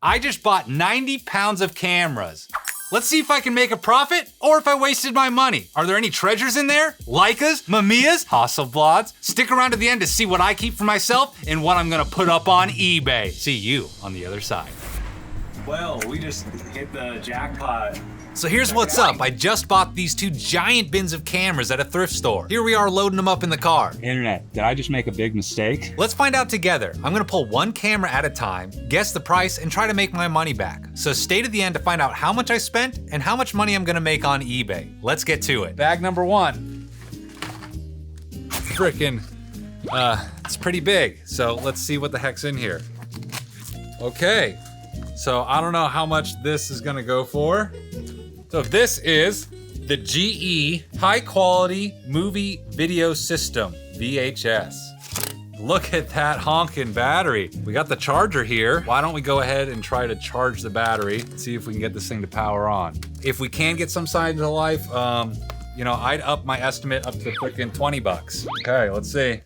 I just bought 90 pounds of cameras. Let's see if I can make a profit or if I wasted my money. Are there any treasures in there? Leicas, Mamiyas, Hasselblads? Stick around to the end to see what I keep for myself and what I'm gonna put up on eBay. See you on the other side. Well, we just hit the jackpot. So here's what's up. I just bought these 2 giant bins of cameras at a thrift store. Here we are loading them up in the car. Internet, did I just make a big mistake? Let's find out together. I'm gonna pull 1 camera at a time, guess the price, and try to make my money back. So stay to the end to find out how much I spent and how much money I'm gonna make on eBay. Let's get to it. Bag number 1. Frickin', it's pretty big. So let's see what the heck's in here. Okay, so I don't know how much this is gonna go for. So this is the GE High Quality Movie Video System, VHS. Look at that honkin' battery. We got the charger here. Why don't we go ahead and try to charge the battery, see if we can get this thing to power on. If we can get some signs of life, you know, I'd up my estimate up to frickin' 20 bucks. Okay, let's see.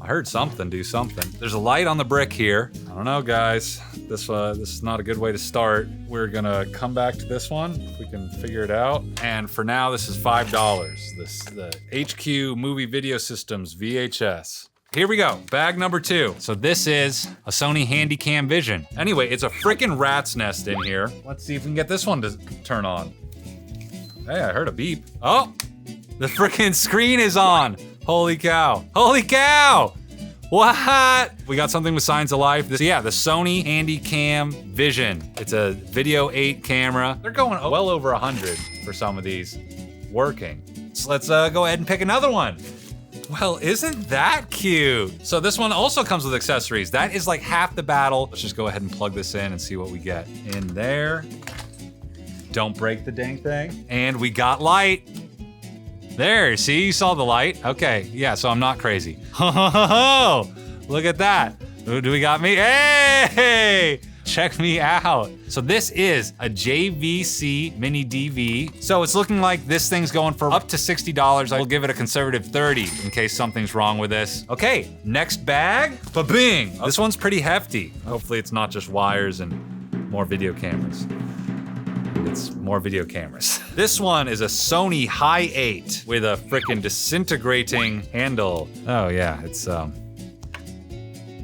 I heard something do something. There's a light on the brick here. I don't know, guys. This is not a good way to start. We're gonna come back to this one if we can figure it out. And for now, this is $5. The HQ Movie Video Systems VHS. Here we go, bag number 2. So this is a Sony Handycam Vision. Anyway, it's a frickin' rat's nest in here. Let's see if we can get this one to turn on. Hey, I heard a beep. Oh, the frickin' screen is on. Holy cow, holy cow! What? We got something with signs of life. So yeah, the Sony Handycam Vision. It's a Video 8 camera. They're going well over 100 for some of these working. So let's go ahead and pick another one. Well, isn't that cute? So this one also comes with accessories. That is like half the battle. Let's just go ahead and plug this in and see what we get. In there. Don't break the dang thing. And we got light. There, see, you saw the light. Okay, yeah, so I'm not crazy. Ho, ho, ho, ho. Look at that. Who do we got me? Hey, check me out. So this is a JVC MiniDV. So it's looking like this thing's going for up to $60. I will give it a conservative 30 in case something's wrong with this. Okay, next bag, ba-bing. This one's pretty hefty. Hopefully it's not just wires and more video cameras. It's more video cameras. This one is a Sony High 8 with a frickin' disintegrating handle. Oh yeah, it's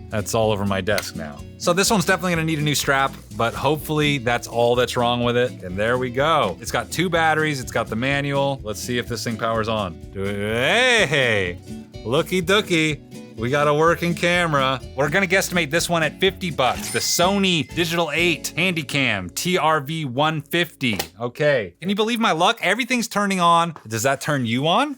that's all over my desk now. So this one's definitely gonna need a new strap, but hopefully that's all that's wrong with it. And there we go. It's got 2 batteries, it's got the manual. Let's see if this thing powers on. Hey, looky dooky. We got a working camera. We're gonna guesstimate this one at 50 bucks. The Sony Digital 8 Handycam TRV 150. Okay, can you believe my luck? Everything's turning on. Does that turn you on?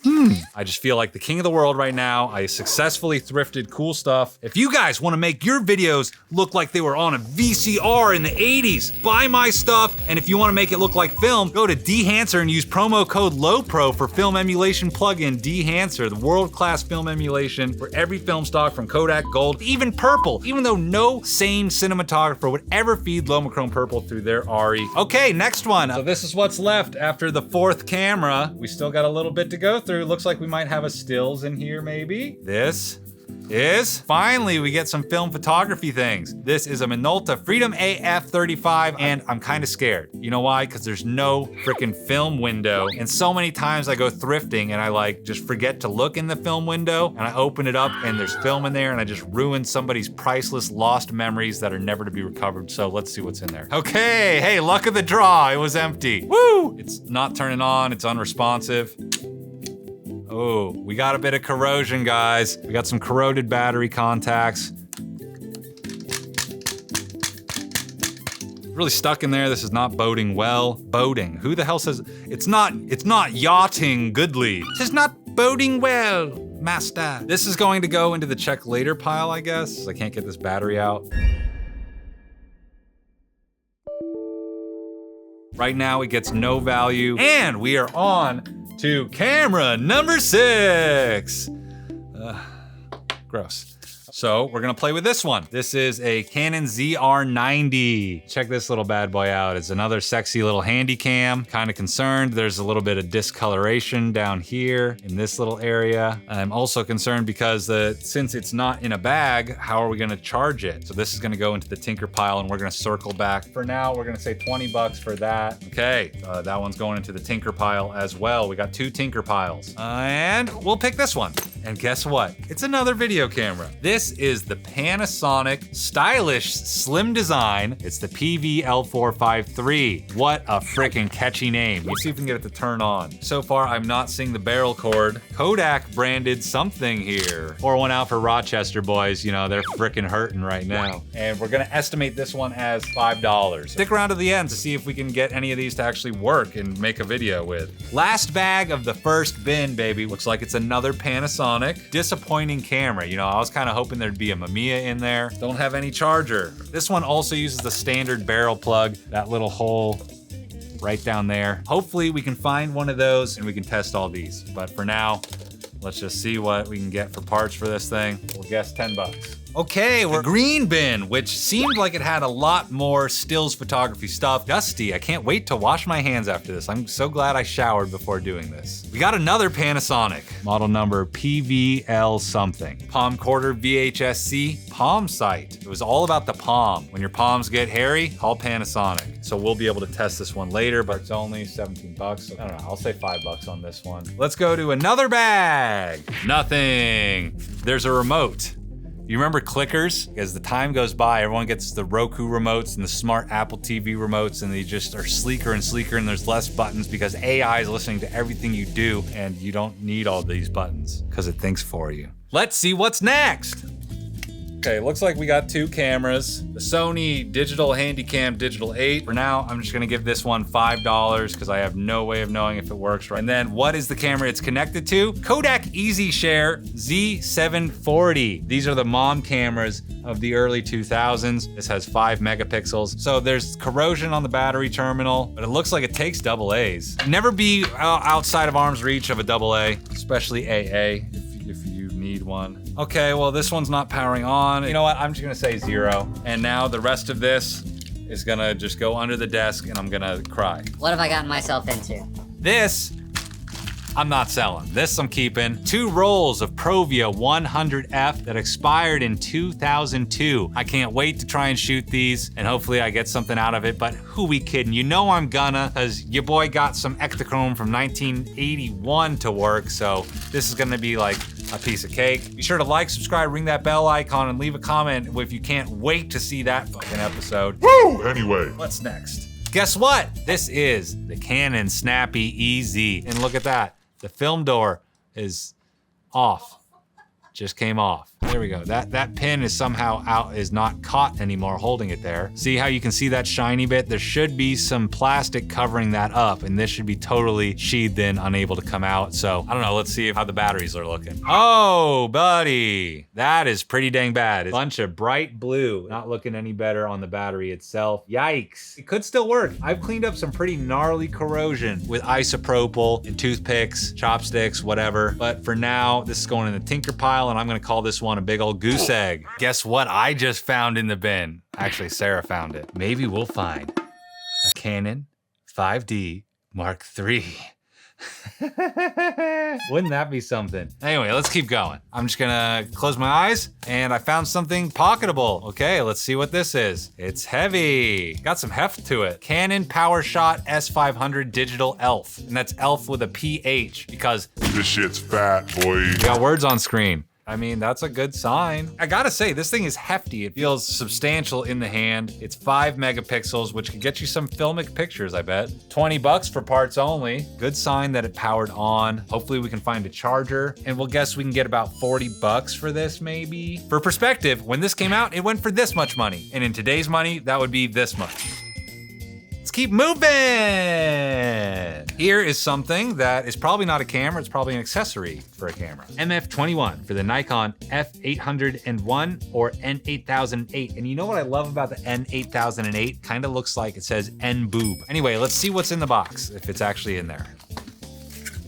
I just feel like the king of the world right now. I successfully thrifted cool stuff. If you guys wanna make your videos look like they were on a VCR in the 80s, buy my stuff. And if you wanna make it look like film, go to Dehancer and use promo code LOWPRO for film emulation plugin. Dehancer, the world-class film emulation for every film stock from Kodak, Gold, even purple, even though no sane cinematographer would ever feed Lomachrome purple through their RE. Okay, next one. So this is what's left after the 4th camera. We still got a little bit to go through. Looks like we might have a stills in here maybe. This is, finally we get some film photography things. This is a Minolta Freedom AF35 and I'm kind of scared. You know why? Because there's no freaking film window. And so many times I go thrifting and I like just forget to look in the film window and I open it up and there's film in there and I just ruin somebody's priceless lost memories that are never to be recovered. So let's see what's in there. Okay, hey, luck of the draw, it was empty. Woo! It's not turning on, it's unresponsive. Oh, we got a bit of corrosion, guys. We got some corroded battery contacts. Really stuck in there. This is not boding well. Boding. Who the hell says it's not yachting goodly. This is not boding well, master. This is going to go into the check later pile, I guess. I can't get this battery out. Right now, it gets no value. And we are on to camera number 6. Gross. So we're gonna play with this one. This is a Canon ZR90. Check this little bad boy out. It's another sexy little Handycam. Kind of concerned. There's a little bit of discoloration down here in this little area. I'm also concerned because since it's not in a bag, how are we gonna charge it? So this is gonna go into the tinker pile and we're gonna circle back. For now, we're gonna say 20 bucks for that. Okay, that one's going into the tinker pile as well. We got 2 tinker piles. And we'll pick this one. And guess what? It's another video camera. This is the Panasonic stylish slim design. It's the PV-L453. What a freaking catchy name. Let's see if we can get it to turn on. So far, I'm not seeing the barrel cord. Kodak branded something here. Pour one out for Rochester boys. You know, they're freaking hurting right now. And we're gonna estimate this one as $5. Stick around to the end to see if we can get any of these to actually work and make a video with. Last bag of the first bin, baby. Looks like it's another Panasonic. Disappointing camera. You know, I was kind of hoping there'd be a Mamiya in there. Don't have any charger. This one also uses the standard barrel plug, that little hole right down there. Hopefully we can find one of those and we can test all these. But for now, let's just see what we can get for parts for this thing. We'll guess 10 bucks. Okay, we're green bin, which seemed like it had a lot more stills photography stuff. Dusty, I can't wait to wash my hands after this. I'm so glad I showered before doing this. We got another Panasonic, model number PVL something. Palmcorder VHS-C palm sight. It was all about the palm. When your palms get hairy, call Panasonic. So we'll be able to test this one later, but it's only 17 bucks. I don't know, I'll say 5 bucks on this one. Let's go to another bag. Nothing. There's a remote. You remember clickers? As the time goes by, everyone gets the Roku remotes and the smart Apple TV remotes, and they just are sleeker and sleeker, and there's less buttons because AI is listening to everything you do, and you don't need all these buttons because it thinks for you. Let's see what's next. Okay, looks like we got 2 cameras. The Sony Digital Handycam Digital 8. For now, I'm just gonna give this one $5 because I have no way of knowing if it works right. And then what is the camera it's connected to? Kodak EasyShare Z740. These are the mom cameras of the early 2000s. This has 5 megapixels. So there's corrosion on the battery terminal, but it looks like it takes AA's. Never be outside of arm's reach of a AA, especially AA if you need one. Okay, well, this one's not powering on. You know what? I'm just gonna say 0. And now the rest of this is gonna just go under the desk and I'm gonna cry. What have I gotten myself into? This, I'm not selling. This I'm keeping. 2 rolls of Provia 100F that expired in 2002. I can't wait to try and shoot these and hopefully I get something out of it, but who we kidding? You know I'm gonna, cause your boy got some Ektachrome from 1981 to work, so this is gonna be like a piece of cake. Be sure to like, subscribe, ring that bell icon, and leave a comment if you can't wait to see that fucking episode. Woo! Anyway. What's next? Guess what? This is the Canon Snappy EZ. And look at that. The film door is off. Just came off. There we go. That pin is somehow out, is not caught anymore holding it there. See how you can see that shiny bit? There should be some plastic covering that up and this should be totally sheathed in, unable to come out. So I don't know, let's see how the batteries are looking. Oh, buddy, that is pretty dang bad. It's a bunch of bright blue, not looking any better on the battery itself. Yikes. It could still work. I've cleaned up some pretty gnarly corrosion with isopropyl and toothpicks, chopsticks, whatever. But for now, this is going in the tinker pile and I'm gonna call this one a big old goose egg. Guess what I just found in the bin? Actually, Sarah found it. Maybe we'll find a Canon 5D Mark III. Wouldn't that be something? Anyway, let's keep going. I'm just gonna close my eyes and I found something pocketable. Okay, let's see what this is. It's heavy. Got some heft to it. Canon PowerShot S500 Digital Elph. And that's Elph with a PH because This shit's fat, boy. we got words on screen. I mean, that's a good sign. I gotta say, this thing is hefty. It feels substantial in the hand. It's 5 megapixels, which could get you some filmic pictures, I bet. 20 bucks for parts only. Good sign that it powered on. Hopefully we can find a charger, and we'll guess we can get about 40 bucks for this, maybe. For perspective, when this came out, it went for this much money. And in today's money, that would be this much. Let's keep moving. Here is something that is probably not a camera, it's probably an accessory for a camera. MF21 for the Nikon F801 or N8008. And you know what I love about the N8008? Kind of looks like it says N boob. Anyway, let's see what's in the box, if it's actually in there.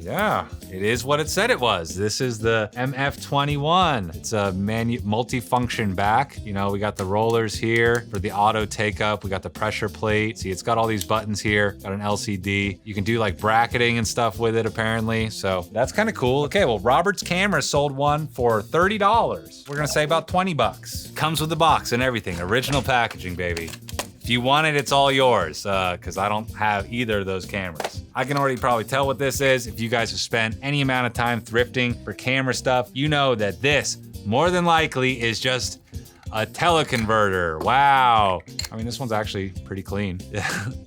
Yeah, it is what it said it was. This is the MF21. It's a multi-function back. You know, we got the rollers here for the auto take-up. We got the pressure plate. See, it's got all these buttons here. Got an LCD. You can do like bracketing and stuff with it, apparently. So that's kind of cool. Okay, well, Robert's Camera sold one for $30. We're gonna say about 20 bucks. Comes with the box and everything. Original packaging, baby. If you want it, it's all yours, because I don't have either of those cameras. I can already probably tell what this is. If you guys have spent any amount of time thrifting for camera stuff, you know that this, more than likely, is just a teleconverter. Wow. I mean, this one's actually pretty clean.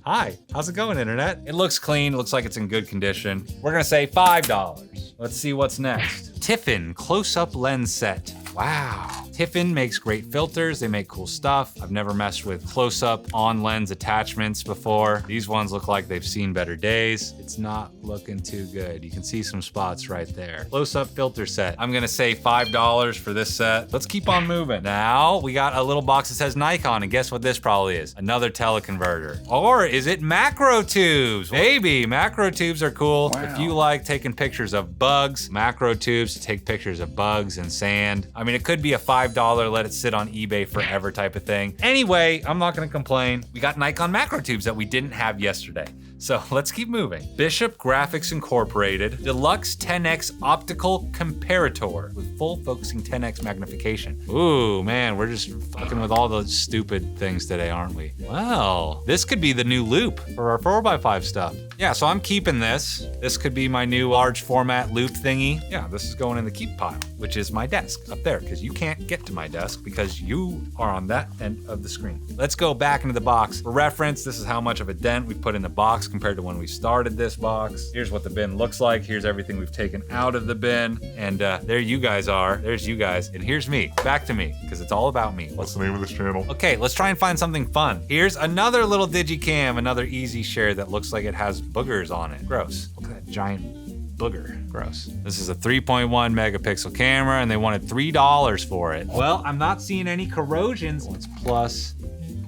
Hi, how's it going, internet? It looks clean, looks like it's in good condition. We're gonna say $5. Let's see what's next. Tiffen close-up lens set. Wow. Tiffen makes great filters. They make cool stuff. I've never messed with close-up on-lens attachments before. These ones look like they've seen better days. It's not looking too good. You can see some spots right there. Close-up filter set. I'm gonna say $5 for this set. Let's keep on moving. Now, we got a little box that says Nikon, and guess what this probably is? Another teleconverter. Or is it macro tubes? Maybe, macro tubes are cool. Wow. If you like taking pictures of bugs, macro tubes to take pictures of bugs and sand. I mean, it could be a $5 let it sit on eBay forever type of thing. Anyway, I'm not gonna complain. We got Nikon macro tubes that we didn't have yesterday. So let's keep moving. Bishop Graphics Incorporated, Deluxe 10x Optical Comparator with full focusing 10x magnification. Ooh, man, we're just fucking with all those stupid things today, aren't we? Well, this could be the new Loupe for our 4x5 stuff. Yeah, so I'm keeping this. This could be my new large format Loupe thingy. Yeah, this is going in the keep pile, which is my desk up there, because you can't get to my desk because you are on that end of the screen. Let's go back into the box. For reference, this is how much of a dent we put in the box compared to when we started this box. Here's what the bin looks like. Here's everything we've taken out of the bin. And there you guys are. There's you guys. And here's me. Back to me, because it's all about me. What's the name of this channel? Okay, let's try and find something fun. Here's another little Digicam, another EasyShare that looks like it has boogers on it. Gross. Look at that giant booger. Gross. This is a 3.1 megapixel camera and they wanted $3 for it. Well, I'm not seeing any corrosions. It's plus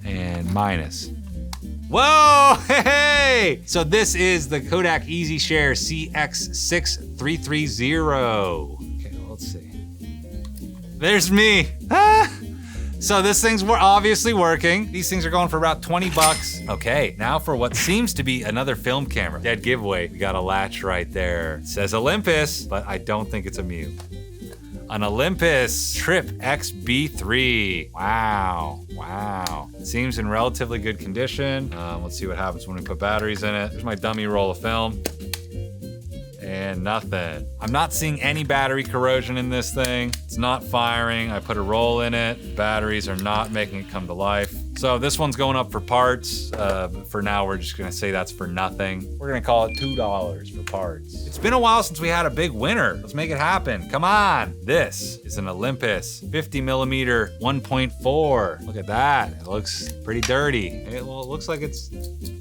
and minus. Whoa, hey! So this is the Kodak EasyShare CX6330. Okay, well, let's see. There's me. Ah! So this thing's obviously working. These things are going for about 20 bucks. Okay, now for what seems to be another film camera. Dead giveaway. We got a latch right there. It says Olympus, but I don't think it's a Mew. An Olympus Trip XB3. Wow, wow. It seems in relatively good condition. Let's see what happens when we put batteries in it. There's my dummy roll of film. And nothing. I'm not seeing any battery corrosion in this thing. It's not firing. I put a roll in it. Batteries are not making it come to life. So this one's going up for parts. But for now, we're just gonna say that's for nothing. We're gonna call it $2 for parts. It's been a while since we had a big winner. Let's make it happen. Come on. This is an Olympus 50mm 1.4. Look at that. It looks pretty dirty. It looks like it's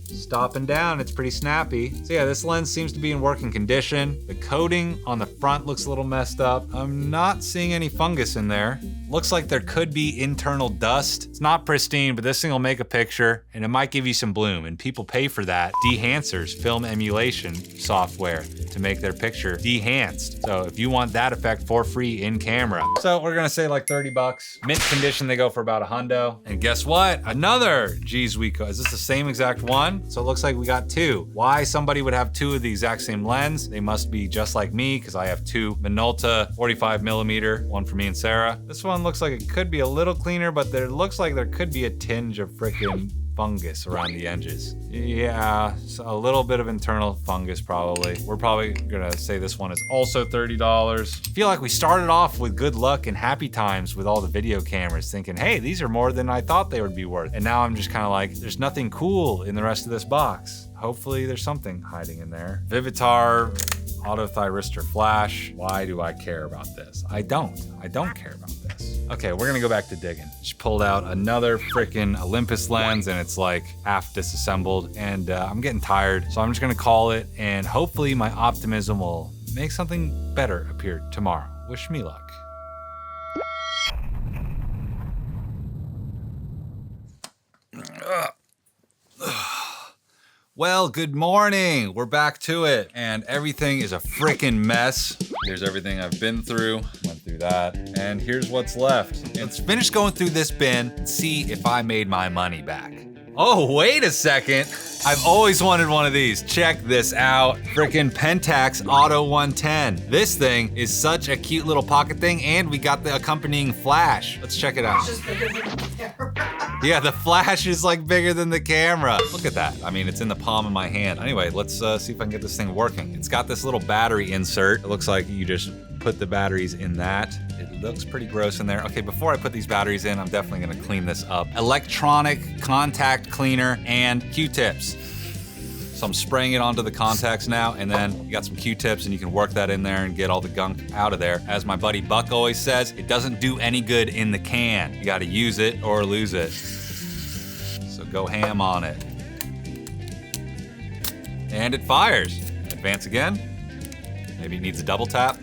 stopping down. It's pretty snappy. So yeah, this lens seems to be in working condition. The coating on the front looks a little messed up. I'm not seeing any fungus in there. Looks like there could be internal dust. It's not pristine, but this thing will make a picture and it might give you some bloom, and people pay for that. Dehancer's film emulation software to make their picture dehanced. So if you want that effect for free in camera. So we're gonna say like 30 bucks. Mint condition, they go for about $100. And guess what? Another G's Weco. Is this the same exact one? So it looks like we got two. Why somebody would have two of the exact same lens? They must be just like me, because I have two Minolta 45mm, one for me and Sarah. This one looks like it could be a little cleaner, but there looks like there could be a tinge of freaking fungus around the edges. Yeah, so a little bit of internal fungus probably. We're probably gonna say this one is also $30. I feel like we started off with good luck and happy times with all the video cameras, thinking, hey, these are more than I thought they would be worth. And now I'm just kind of like, there's nothing cool in the rest of this box. Hopefully there's something hiding in there. Vivitar auto thyristor flash. Why do I care about this? I don't care about this. Okay, we're gonna go back to digging. Just pulled out another freaking Olympus lens and it's like half disassembled, and I'm getting tired. So I'm just gonna call it, and hopefully my optimism will make something better appear tomorrow. Wish me luck. Well, good morning. We're back to it, and everything is a freaking mess. Here's everything I've been through. Went through that, and here's what's left. Let's finish going through this bin and see if I made my money back. Oh, wait a second. I've always wanted one of these. Check this out. Frickin' Pentax Auto 110. This thing is such a cute little pocket thing, and we got the accompanying flash. Let's check it out. It's just bigger than the camera. Yeah, the flash is like bigger than the camera. Look at that. I mean, it's in the palm of my hand. Anyway, let's see if I can get this thing working. It's got this little battery insert. It looks like you just put the batteries in that. It looks pretty gross in there. Okay, before I put these batteries in, I'm definitely gonna clean this up. Electronic contact cleaner and Q-tips. So I'm spraying it onto the contacts now, and then you got some Q-tips and you can work that in there and get all the gunk out of there. As my buddy Buck always says, it doesn't do any good in the can. You gotta use it or lose it. So go ham on it. And it fires. Advance again. Maybe it needs a double tap.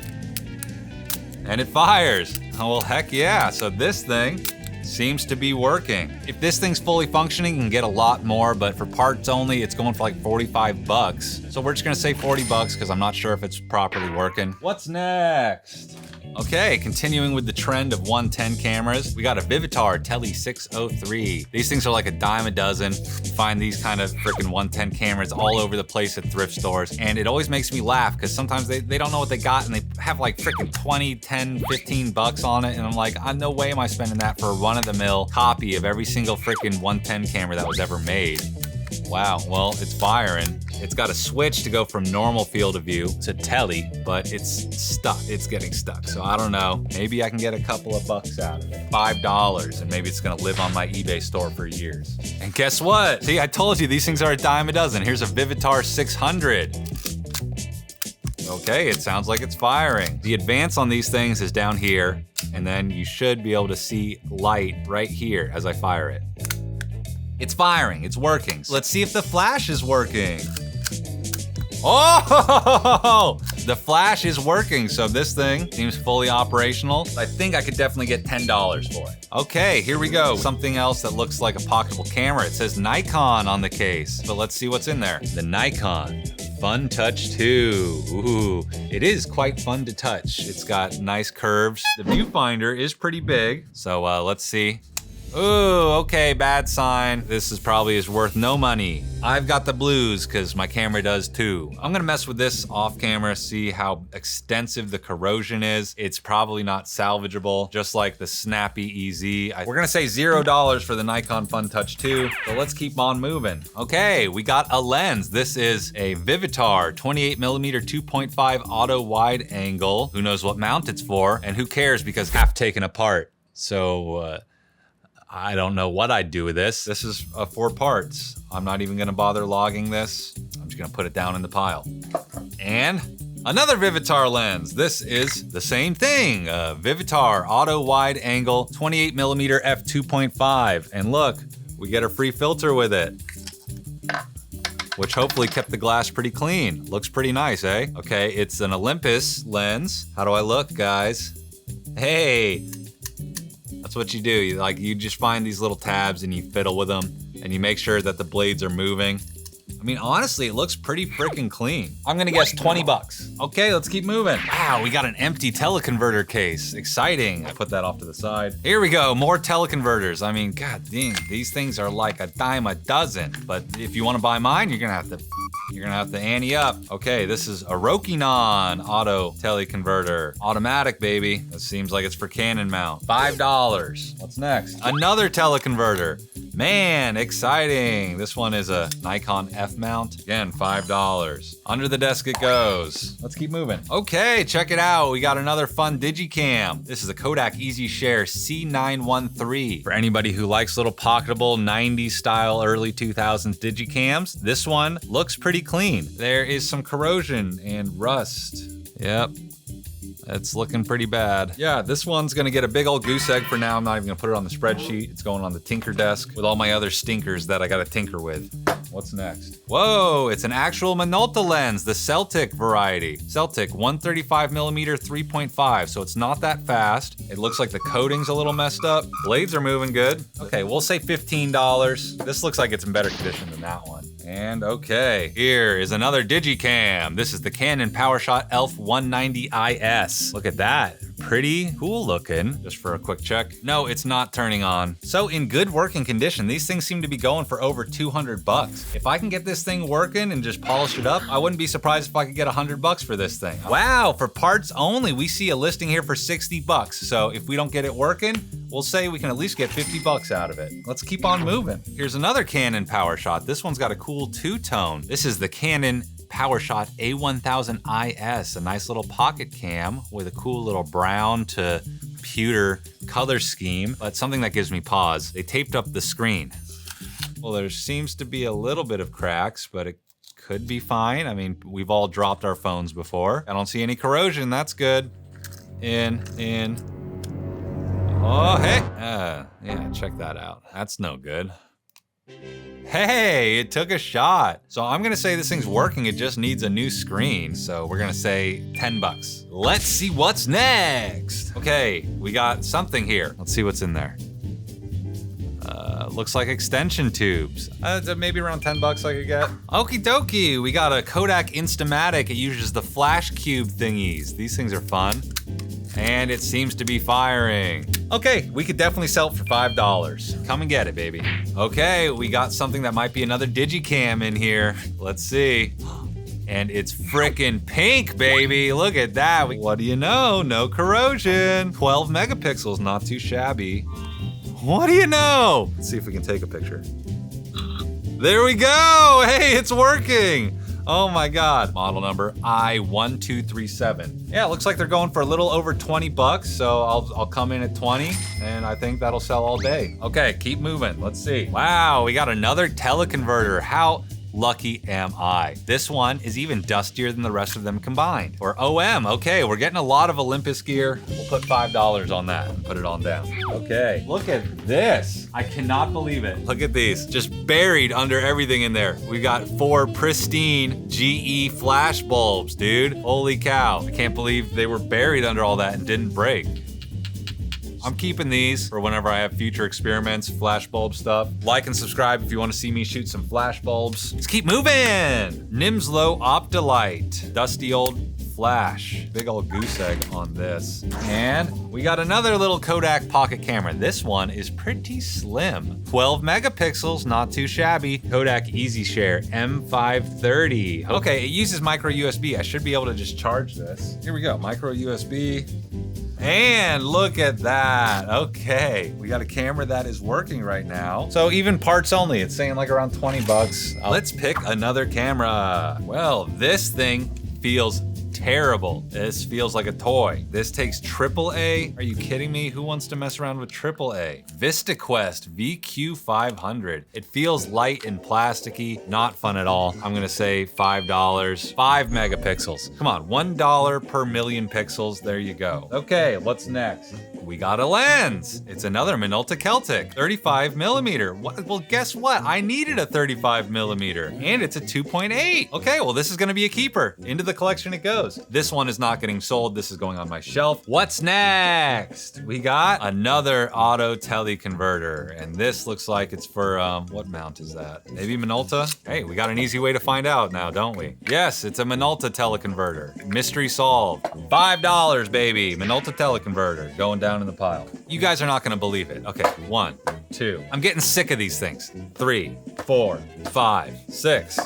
And it fires. Oh, well, heck yeah. So this thing seems to be working. If this thing's fully functioning, you can get a lot more, but for parts only, it's going for like 45 bucks. So we're just gonna say 40 bucks because I'm not sure if it's properly working. What's next? Okay, continuing with the trend of 110 cameras, we got a Vivitar Tele 603. These things are like a dime a dozen. You find these kind of freaking 110 cameras all over the place at thrift stores, and it always makes me laugh because sometimes they don't know what they got and they have like freaking 20, 10, 15 bucks on it, and I'm like, no way am I spending that for a run-of-the-mill copy of every single freaking 110 camera that was ever made. Wow, well, it's firing. It's got a switch to go from normal field of view to tele, but it's stuck. It's getting stuck. So I don't know. Maybe I can get a couple of bucks out of it. $5, and maybe it's gonna live on my eBay store for years. And guess what? See, I told you these things are a dime a dozen. Here's a Vivitar 600. Okay, it sounds like it's firing. The advance on these things is down here, and then you should be able to see light right here as I fire it. It's firing, it's working. Let's see if the flash is working. Oh, the flash is working. So this thing seems fully operational. I think I could definitely get $10 for it. Okay, here we go. Something else that looks like a pocketable camera. It says Nikon on the case, but let's see what's in there. The Nikon Fun Touch 2. Ooh, it is quite fun to touch. It's got nice curves. The viewfinder is pretty big. So let's see. Ooh, okay, bad sign. This is probably worth no money. I've got the blues because my camera does too. I'm gonna mess with this off camera, see how extensive the corrosion is. It's probably not salvageable, just like the Snappy EZ. We're gonna say $0 for the Nikon Fun Touch 2, so let's keep on moving. Okay, we got a lens. This is a Vivitar 28mm 2.5 auto wide angle. Who knows what mount it's for, and who cares because half taken apart. So, I don't know what I'd do with this. This is 4 parts. I'm not even gonna bother logging this. I'm just gonna put it down in the pile. And another Vivitar lens. This is the same thing. Vivitar Auto Wide Angle 28mm f2.5. And look, we get a free filter with it, which hopefully kept the glass pretty clean. Looks pretty nice, eh? Okay, it's an Olympus lens. How do I look, guys? Hey. That's what you do. You just find these little tabs and you fiddle with them and you make sure that the blades are moving. I mean, honestly, it looks pretty freaking clean. I'm gonna guess 20 bucks. Okay, let's keep moving. Wow, we got an empty teleconverter case. Exciting. I put that off to the side. Here we go, more teleconverters. I mean, god dang, these things are like a dime a dozen. But if you wanna buy mine, you're gonna have to ante up. Okay, this is a Rokinon auto teleconverter. Automatic, baby. This seems like it's for Canon mount. $5. What's next? Another teleconverter. Man, exciting. This one is a Nikon F mount. Again, $5. Under the desk it goes. Let's keep moving. Okay, check it out. We got another fun Digicam. This is a Kodak EasyShare C913. For anybody who likes little pocketable 90s style, early 2000s Digicams, this one looks pretty clean. There is some corrosion and rust. Yep. It's looking pretty bad. Yeah, this one's gonna get a big old goose egg for now. I'm not even gonna put it on the spreadsheet. It's going on the tinker desk with all my other stinkers that I gotta tinker with. What's next? Whoa, it's an actual Minolta lens, the Celtic variety. Celtic 135mm 3.5, so it's not that fast. It looks like the coating's a little messed up. Blades are moving good. Okay, we'll say $15. This looks like it's in better condition than that one. And okay, here is another Digicam. This is the Canon PowerShot Elph 190 IS. Look at that. Pretty cool looking. Just for a quick check. No, it's not turning on. So in good working condition, these things seem to be going for over 200 bucks. If I can get this thing working and just polish it up, I wouldn't be surprised if I could get 100 bucks for this thing. Wow, for parts only, we see a listing here for 60 bucks. So if we don't get it working, we'll say we can at least get 50 bucks out of it. Let's keep on moving. Here's another Canon PowerShot. This one's got a cool two-tone. This is the Canon PowerShot A1000 IS, a nice little pocket cam with a cool little brown to pewter color scheme, but something that gives me pause. They taped up the screen. Well, there seems to be a little bit of cracks, but it could be fine. I mean, we've all dropped our phones before. I don't see any corrosion, that's good. In. Oh, hey. Yeah, check that out. That's no good. Hey, it took a shot. So I'm gonna say this thing's working, it just needs a new screen. So we're gonna say 10 bucks. Let's see what's next. Okay, we got something here. Let's see what's in there. Looks like extension tubes. Maybe around 10 bucks I could get. Okie dokie, we got a Kodak Instamatic. It uses the flash cube thingies. These things are fun. And it seems to be firing. Okay, we could definitely sell it for $5. Come and get it, baby. Okay, we got something that might be another Digicam in here. Let's see. And it's frickin' pink, baby. Look at that. What do you know? No corrosion. 12 megapixels, not too shabby. What do you know? Let's see if we can take a picture. There we go. Hey, it's working. Oh my God. Model number I1237. Yeah, it looks like they're going for a little over 20 bucks, so I'll come in at 20, and I think that'll sell all day. Okay, keep moving. Let's see. Wow, we got another teleconverter. How lucky am I? This one is even dustier than the rest of them combined. Or OM, okay, we're getting a lot of Olympus gear. We'll put $5 on that and put it on down. Okay, look at this. I cannot believe it. Look at these, just buried under everything in there. We got 4 pristine GE flash bulbs, dude. Holy cow. I can't believe they were buried under all that and didn't break. I'm keeping these for whenever I have future experiments, flash bulb stuff. Like and subscribe if you want to see me shoot some flash bulbs. Let's keep moving. Nimslo Optolite, dusty old flash. Big old goose egg on this. And we got another little Kodak pocket camera. This one is pretty slim. 12 megapixels, not too shabby. Kodak EasyShare M530. Okay, it uses micro USB. I should be able to just charge this. Here we go, micro USB. And look at that. Okay, we got a camera that is working right now. So even parts only, it's saying like around 20 bucks. Let's pick another camera. Well, this thing feels terrible. This feels like a toy. This takes AAA. Are you kidding me? Who wants to mess around with AAA? VistaQuest VQ500. It feels light and plasticky. Not fun at all. I'm gonna say $5. 5 megapixels. Come on, $1 per million pixels. There you go. Okay, what's next? We got a lens. It's another Minolta Celtic, 35 millimeter. Well, guess what? I needed a 35 millimeter, and it's a 2.8. Okay, well, this is gonna be a keeper. Into the collection it goes. This one is not getting sold. This is going on my shelf. What's next? We got another auto teleconverter, and this looks like it's for, what mount is that? Maybe Minolta? Hey, we got an easy way to find out now, don't we? Yes, it's a Minolta teleconverter. Mystery solved. $5, baby. Minolta teleconverter going down in the pile. You guys are not gonna believe it. Okay, 1, 2. I'm getting sick of these things. 3, 4, 5, 6,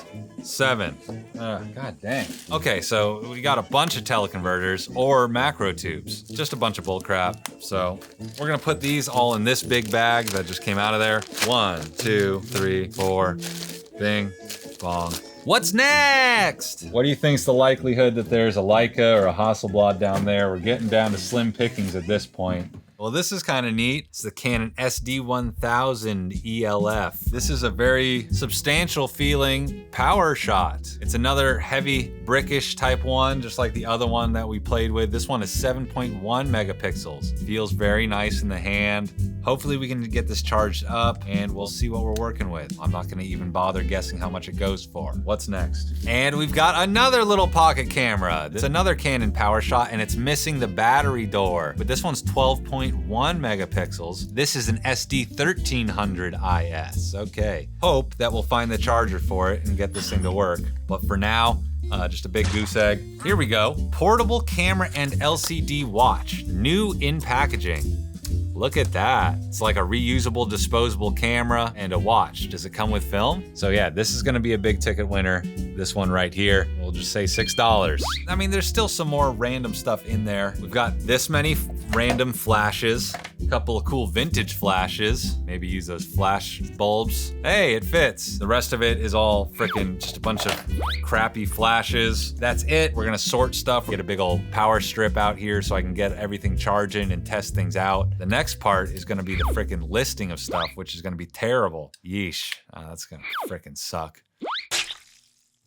7. God dang. Okay, so we got a bunch of teleconverters or macro tubes. Just a bunch of bull crap. So we're gonna put these all in this big bag that just came out of there. 1, 2, 3, 4. Bing, bong. What's next? What do you think's the likelihood that there's a Leica or a Hasselblad down there? We're getting down to slim pickings at this point. Well, this is kind of neat. It's the Canon SD1000 ELF. This is a very substantial feeling PowerShot. It's another heavy brickish type one, just like the other one that we played with. This one is 7.1 megapixels. Feels very nice in the hand. Hopefully we can get this charged up and we'll see what we're working with. I'm not gonna even bother guessing how much it goes for. What's next? And we've got another little pocket camera. It's another Canon PowerShot and it's missing the battery door, but this one's 12.2 megapixels. This is an SD 1300 IS. Okay. Hope that we'll find the charger for it and get this thing to work. But for now, just a big goose egg. Here we go. Portable camera and LCD watch. New in packaging. Look at that. It's like a reusable, disposable camera and a watch. Does it come with film? So yeah, this is gonna be a big ticket winner. This one right here, we'll just say $6. I mean, there's still some more random stuff in there. We've got this many random flashes, a couple of cool vintage flashes. Maybe use those flash bulbs. Hey, it fits. The rest of it is all freaking just a bunch of crappy flashes. That's it. We're gonna sort stuff. Get a big old power strip out here so I can get everything charging and test things out. The next part is gonna be the freaking listing of stuff, which is gonna be terrible. Yeesh, that's gonna freaking suck.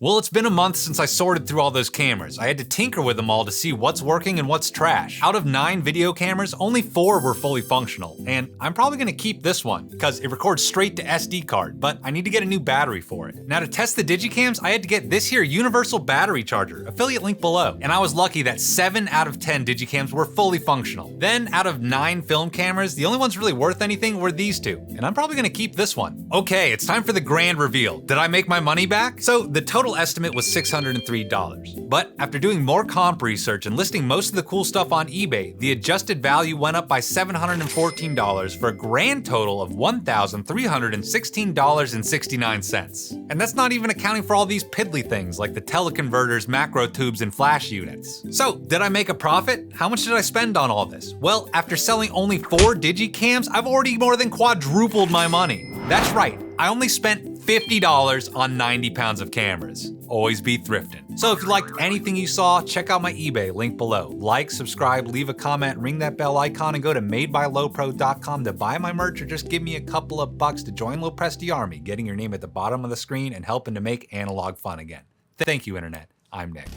Well, it's been a month since I sorted through all those cameras. I had to tinker with them all to see what's working and what's trash. Out of 9 video cameras, only 4 were fully functional. And I'm probably gonna keep this one because it records straight to SD card, but I need to get a new battery for it. Now to test the Digicams, I had to get this here universal battery charger, affiliate link below. And I was lucky that 7 out of 10 Digicams were fully functional. Then out of 9 film cameras, the only ones really worth anything were these 2. And I'm probably gonna keep this one. Okay, it's time for the grand reveal. Did I make my money back? So the total estimate was $603. But after doing more comp research and listing most of the cool stuff on eBay, the adjusted value went up by $714 for a grand total of $1,316.69. And that's not even accounting for all these piddly things like the teleconverters, macro tubes, and flash units. So, did I make a profit? How much did I spend on all this? Well, after selling only 4 Digicams, I've already more than quadrupled my money. That's right, I only spent $50 on 90 pounds of cameras. Always be thrifting. So if you liked anything you saw, check out my eBay, link below. Like, subscribe, leave a comment, ring that bell icon, and go to madebylowepro.com to buy my merch or just give me a couple of bucks to join Low Presti Army, getting your name at the bottom of the screen and helping to make analog fun again. Thank you, Internet. I'm Nick.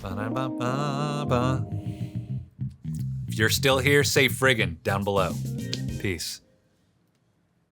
If you're still here, say friggin' down below. Peace.